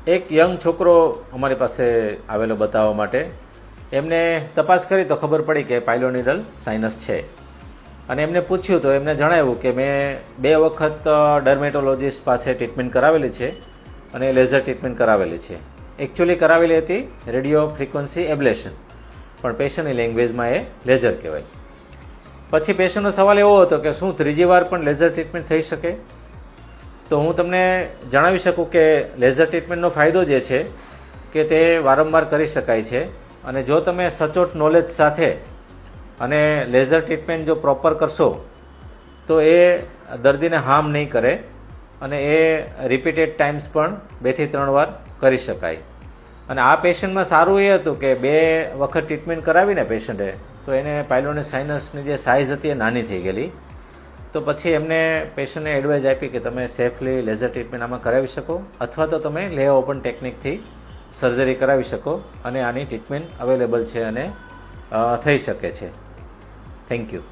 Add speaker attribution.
Speaker 1: એક યંગ છોકરો અમારી પાસે આવેલો બતાવવા માટે. એમને તપાસ કરી તો ખબર પડી કે પાયલોનિડલ સાઇનસ છે અને એમને પૂછ્યું તો એમને જણાવ્યું કે મેં 2 વખત ડર્મેટોલોજીસ્ટ પાસે ટ્રીટમેન્ટ કરાવેલી છે અને લેઝર ટ્રીટમેન્ટ કરાવેલી છે. એકચ્યુઅલી કરાવેલી હતી રેડિયો ફ્રીક્વન્સી એબ્લેશન, પણ પેશન્ટની લેંગ્વેજમાં એ લેઝર કહેવાય. પછી પેશન્ટનો સવાલ એવો હતો કે શું 3જી વાર પણ લેઝર ટ્રીટમેન્ટ થઈ શકે? તો હું તમને જણાવી શકું કે લેઝર ટ્રીટમેન્ટનો ફાયદો જે છે કે તે વારંવાર કરી શકાય છે અને જો તમે સચોટ નોલેજ સાથે અને લેઝર ટ્રીટમેન્ટ જો પ્રોપર કરશો તો એ દર્દીને હાર્મ નહીં કરે અને એ રિપીટેડ ટાઈમ્સ પણ 2 થી 3 વાર કરી શકાય. અને આ પેશન્ટમાં સારું એ હતું કે 2 વખત ટ્રીટમેન્ટ કરાવીને પેશન્ટે તો એને પાયલોનિક સાઇનસની જે સાઇઝ હતી એ નાની થઈ ગયેલી. તો પછી એમને પેશન્ટને એડવાઇસ આપી કે તમે સેફલી લેઝર ટ્રીટમેન્ટ આમાં કરાવી શકો અથવા તો તમે લે ઓપન ટેકનિકથી સર્જરી કરાવી શકો અને આની ટ્રીટમેન્ટ અવેલેબલ છે અને થઈ શકે છે. Thank you.